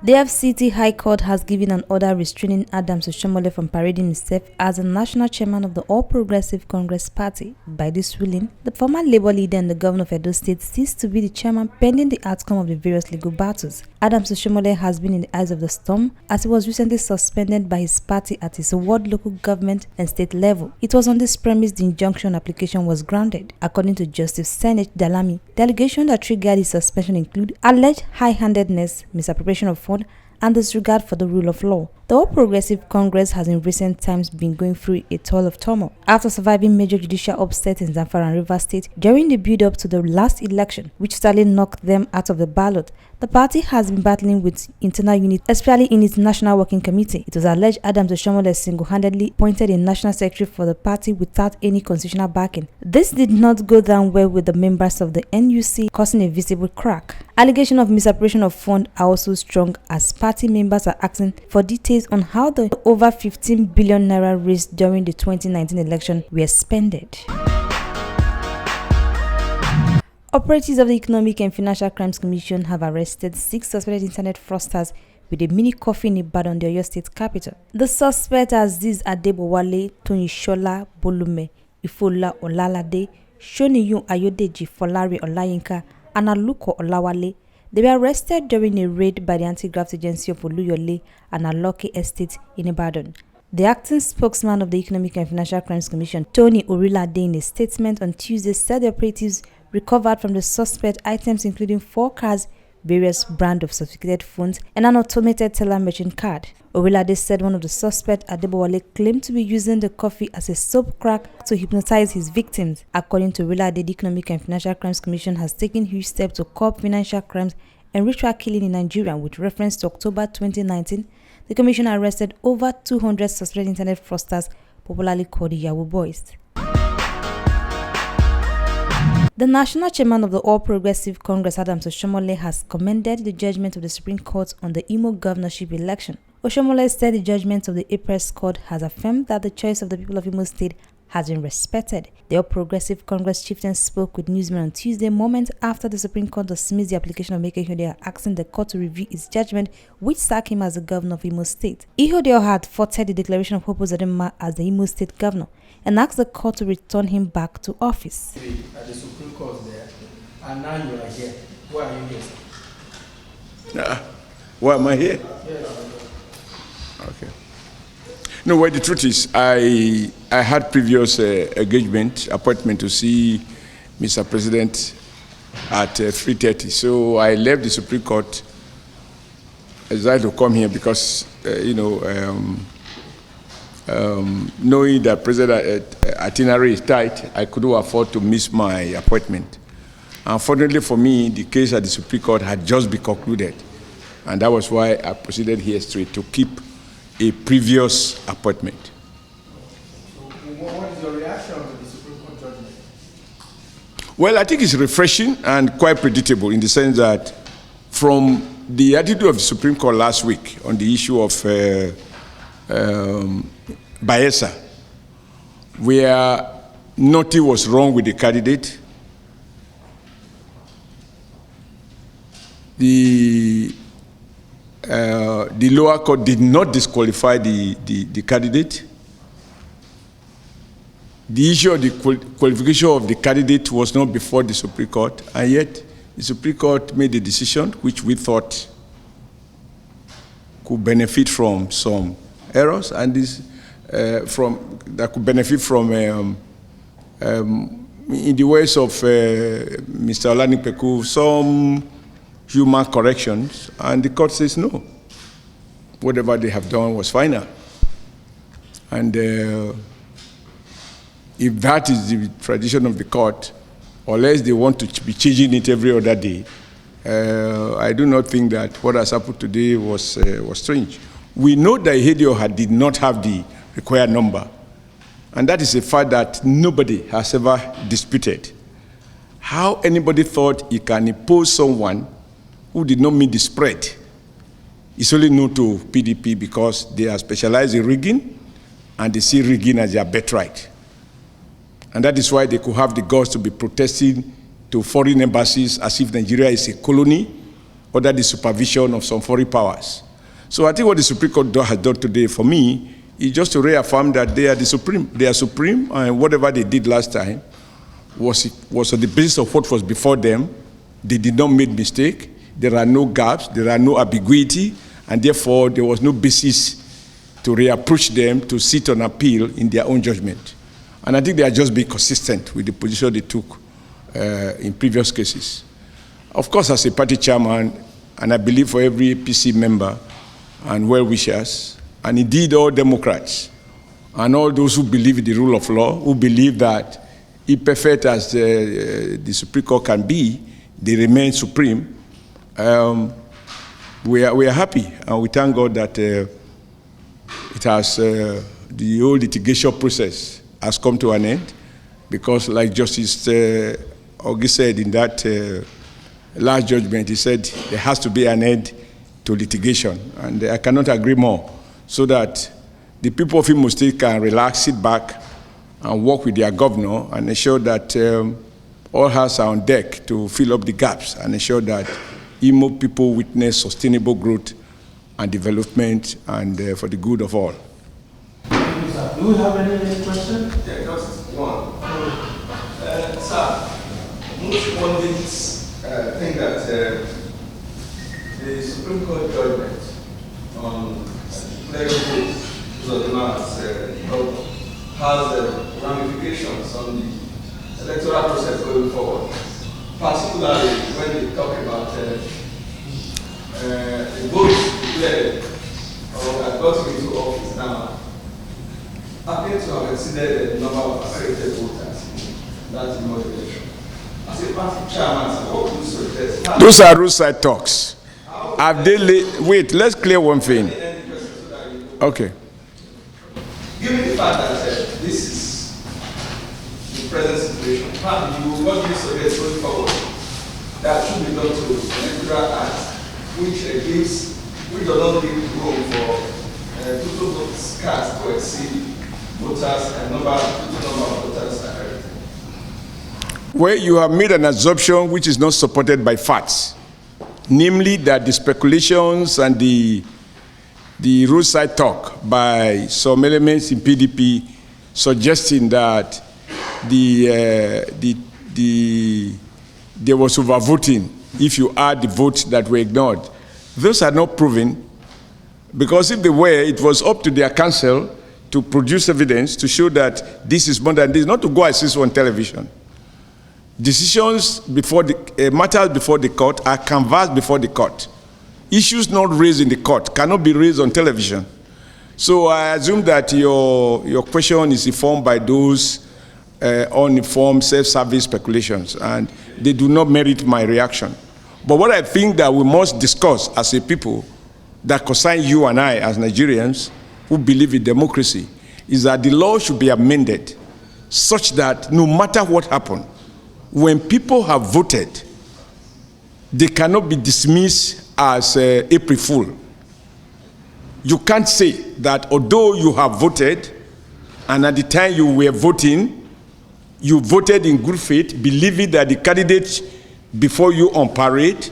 The FCT High Court has given an order restraining Adams Oshiomhole from parading himself as the national chairman of the All Progressive Congress Party. By this ruling, the former Labour leader and the governor of Edo State ceased to be the chairman pending the outcome of the various legal battles. Adams Oshiomhole has been in the eyes of the storm as he was recently suspended by his party at his ward, local government and state level. It was on this premise the injunction application was granted. According to Justice Senate Dalami, the allegations that triggered his suspension include alleged high-handedness, misappropriation of funds, and disregard for the rule of law. The All Progressive Congress has in recent times been going through a toll of turmoil after surviving major judicial upsets in Zamfara and Rivers State during the build-up to the last election, which sadly knocked them out of the ballot. The party has been battling with internal unity, especially in its National Working Committee. It was alleged Adams Oshiomhole single-handedly appointed a national secretary for the party without any constitutional backing. This did not go down well with the members of the NUC, causing a visible crack. Allegations of misappropriation of funds are also strong as party members are asking for details on how the over 15 billion naira raised during the 2019 election were spent. Operatives of the Economic and Financial Crimes Commission have arrested 6 suspected internet fraudsters with a mini coffin in Ibadan, the Oyo State capital. The suspects are Aziz Adebowale, Toyinsola Bolume, Ifola Olalade, Shoniyun Ayodeji Folare Olayinka, and Aluko Olawale. They were arrested during a raid by the anti-graft agency of Oluyole and Aloke Estate in Ibadan. The acting spokesman of the Economic and Financial Crimes Commission, Tony Orilade, in a statement on Tuesday, said the operatives recovered from the suspect items including 4 cars, various brands of sophisticated phones, and an automated teller merchant card. Orilade said one of the suspects, Adebowale, claimed to be using the coffee as a soap crack to hypnotize his victims. According to Orilade, the Economic and Financial Crimes Commission has taken huge steps to curb financial crimes and ritual killing in Nigeria. With reference to October 2019, the Commission arrested over 200 suspected internet fraudsters, popularly called the Yahoo boys. The national chairman of the All Progressive Congress, Adams Oshiomhole, has commended the judgment of the Supreme Court on the Imo governorship election. Oshiomhole said the judgment of the Apex Court has affirmed that the choice of the people of Imo State has been respected. The All Progressive Congress chieftain spoke with newsmen on Tuesday, moments after the Supreme Court dismissed the application of Meke Ihedioha, asking the court to review its judgment, which sacked him as the governor of Imo State. Ihedioha had faulted the declaration of Hope Uzodinma as the Imo State governor and asked the court to return him back to office. At the Supreme Court there, and now you are here. Why are you here? Why am I here? Okay. No, well, the truth is, I had previous appointment to see Mr. President at 3:30. So I left the Supreme Court. I decided to come here because, knowing that President itinerary is tight, I couldn't afford to miss my appointment. Unfortunately for me, the case at the Supreme Court had just been concluded, and that was why I proceeded here straight to keep a previous appointment. So what is your reaction to the Supreme Court judgment? Well, I think it's refreshing and quite predictable in the sense that from the attitude of the Supreme Court last week on the issue of Bayelsa, where nothing was wrong with the candidate, the lower court did not disqualify the candidate. The issue of the qualification of the candidate was not before the Supreme Court, and yet the Supreme Court made a decision which we thought could benefit from some errors, and this that could benefit from in the ways of Mr. Olanipeku, some human corrections, and the court says no. Whatever they have done was final. And if that is the tradition of the court, unless they want to be changing it every other day, I do not think that what has happened today was strange. We know that Ihedioha did not have the required number, and that is a fact that nobody has ever disputed. How anybody thought he can impose someone who did not meet the spread is only known to PDP because they are specialized in rigging, and they see rigging as their birthright. And that is why they could have the guts to be protesting to foreign embassies as if Nigeria is a colony under the supervision of some foreign powers. So I think what the Supreme Court has done today for me is just to reaffirm that they are the supreme. They are supreme, and whatever they did last time was on the basis of what was before them. They did not make mistake. There are no gaps. There are no ambiguity, and therefore there was no basis to reapproach them to sit on appeal in their own judgment. And I think they are just being consistent with the position they took in previous cases. Of course, as a party chairman, and I believe for every APC member and well-wishers, and indeed all Democrats, and all those who believe in the rule of law, who believe that imperfect as the Supreme Court can be, they remain supreme, we are happy, and we thank God that it has, the whole litigation process has come to an end, because like Justice Ogi said in that last judgment, he said there has to be an end to litigation, and I cannot agree more, so that the people of Imo State can relax, sit back, and work with their governor and ensure that all hands are on deck to fill up the gaps and ensure that Imo people witness sustainable growth and development and for the good of all. Do we have any questions? Yeah, just one. Sir, most pundits think that the Supreme Court judgment on legal has ramifications on the electoral process going forward, particularly when they talk about the votes declared or that got into office now appear to have exceeded the number of accredited voters in that election. As a party chairman, what would you suggest? Those are roadside talks. Have they wait, let's clear one thing. Okay. Given the fact that this is the present situation, what do you suggest going forward that should be done to the Electoral Act, which does not give room for total votes cast to exceed voters and total number of voters accredited? Well, you have made an assumption which is not supported by facts, namely that the speculations and the roadside talk by some elements in PDP suggesting that there was overvoting if you add the votes that were ignored. Those are not proven, because if they were, it was up to their counsel to produce evidence to show that this is more than this, not to go assist on television. Decisions before matters before the court are canvassed before the court. Issues not raised in the court cannot be raised on television. So I assume that your question is informed by those uninformed, self-service speculations, and they do not merit my reaction. But what I think that we must discuss as a people that concern you and I as Nigerians who believe in democracy is that the law should be amended such that no matter what happens, when people have voted, they cannot be dismissed as April Fool. You can't say that although you have voted, and at the time you were voting, you voted in good faith, believing that the candidates before you on parade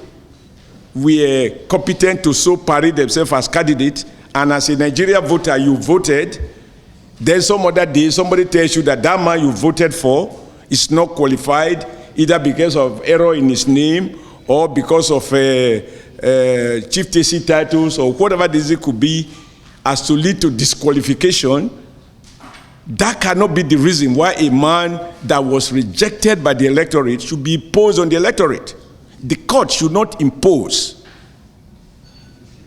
were competent to so parade themselves as candidates, and as a Nigerian voter you voted, then some other day somebody tells you that that man you voted for is not qualified, either because of error in his name or because of chieftaincy titles or whatever this could be, as to lead to disqualification. That cannot be the reason why a man that was rejected by the electorate should be imposed on the electorate. The court should not impose.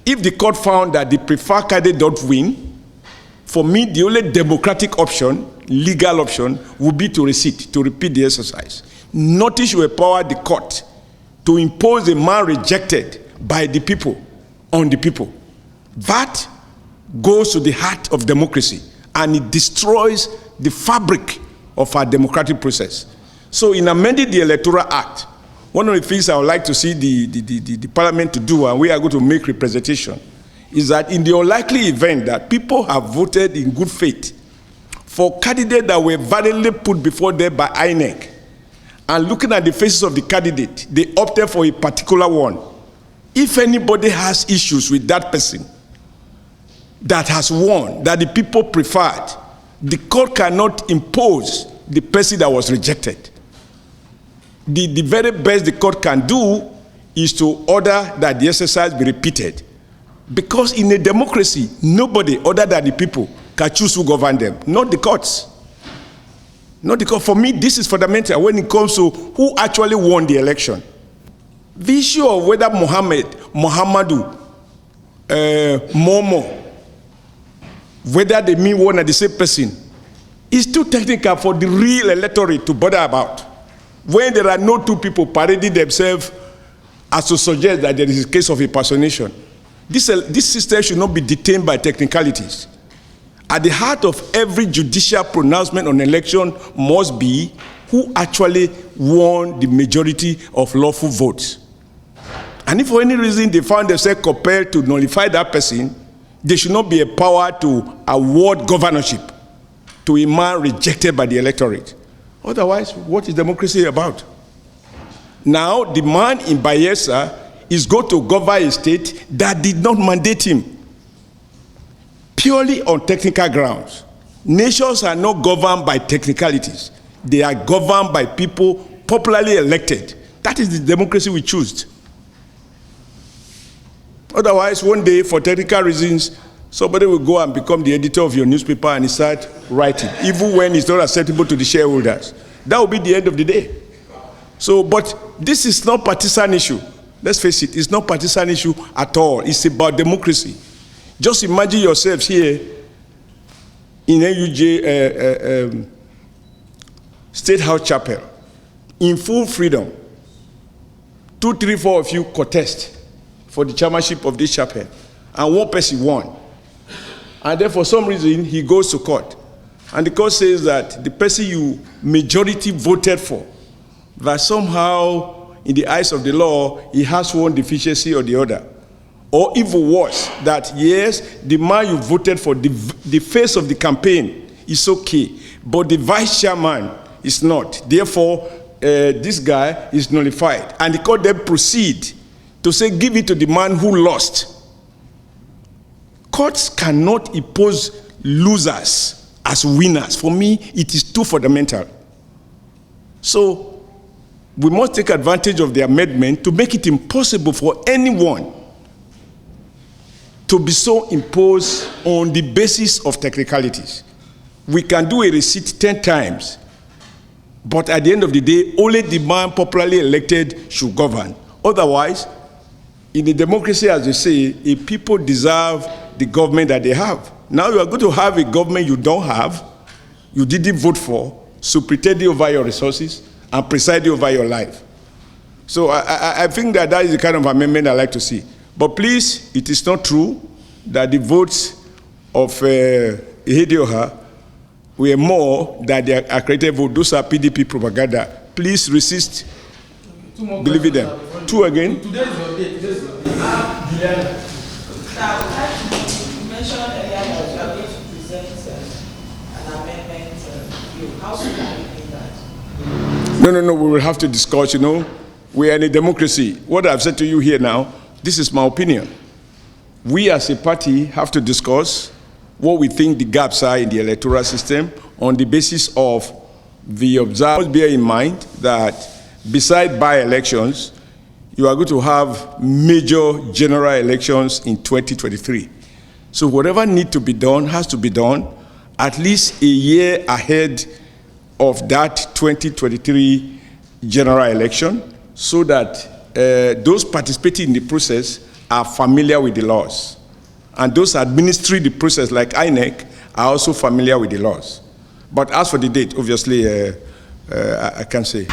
If the court found that the preferred candidate don't win, for me, the only democratic option, legal option, would be to repeat the exercise. Nothing should empower the court to impose a man rejected by the people on the people. That goes to the heart of democracy, and it destroys the fabric of our democratic process. So in amending the Electoral Act, one of the things I would like to see the Parliament to do, and we are going to make representation, is that in the unlikely event that people have voted in good faith for candidates that were validly put before them by INEC, and looking at the faces of the candidate, they opted for a particular one, If anybody has issues with that person that has won, that the people preferred, the court cannot impose the person that was rejected. The very best the court can do is to order that the exercise be repeated. Because in a democracy, nobody other than the people can choose who govern them, not the courts. Not the court. For me, this is fundamental when it comes to who actually won the election. The issue of whether Muhammadu, Momo, whether they mean one and the same person, is too technical for the real electorate to bother about. When there are no two people parading themselves as to suggest that there is a case of impersonation. This system should not be detained by technicalities. At the heart of every judicial pronouncement on election must be who actually won the majority of lawful votes. And if for any reason they found themselves compelled to nullify that person, there should not be a power to award governorship to a man rejected by the electorate. Otherwise, what is democracy about? Now, the man in Bayelsa is going to govern a state that did not mandate him, purely on technical grounds. Nations are not governed by technicalities. They are governed by people popularly elected. That is the democracy we choose. Otherwise, one day, for technical reasons, somebody will go and become the editor of your newspaper and start writing, even when it's not acceptable to the shareholders. That will be the end of the day. So, but this is not partisan issue. Let's face it, it's not partisan issue at all. It's about democracy. Just imagine yourselves here in NUJ State House Chapel, in full freedom. 2, 3, 4 of you contest for the chairmanship of this chapel, and one person won. And then for some reason, he goes to court. And the court says that the person you majority voted for, that somehow, in the eyes of the law, he has one deficiency or the other. Or even worse, that yes, the man you voted for, the face of the campaign is okay, but the vice chairman is not. Therefore, this guy is nullified. And the court then proceed to say, give it to the man who lost. Courts cannot impose losers as winners. For me, it is too fundamental. So, we must take advantage of the amendment to make it impossible for anyone to be so imposed on the basis of technicalities. We can do a receipt 10 times, but at the end of the day, only the man popularly elected should govern. Otherwise, in a democracy, as they say, a people deserve the government that they have. Now you are going to have a government you don't have, you didn't vote for, superintending over your resources, and presiding over your life. So I think that is the kind of amendment I like to see. But please, it is not true that the votes of Ihedioha were more than the accredited vote. Those are PDP propaganda. Please resist believing them. 2 again. Today is your day. Today is your day. You mentioned earlier that you are going to present an amendment bill. How soon are you doing that? No, we will have to discuss, We are in a democracy. What I've said to you here now, this is my opinion. We as a party have to discuss what we think the gaps are in the electoral system on the basis of the observers. Bear in mind that beside by-elections, you are going to have major general elections in 2023. So whatever needs to be done has to be done at least a year ahead of that 2023 general election, so that those participating in the process are familiar with the laws. And those administering the process, like INEC, are also familiar with the laws. But as for the date, obviously, I can't say.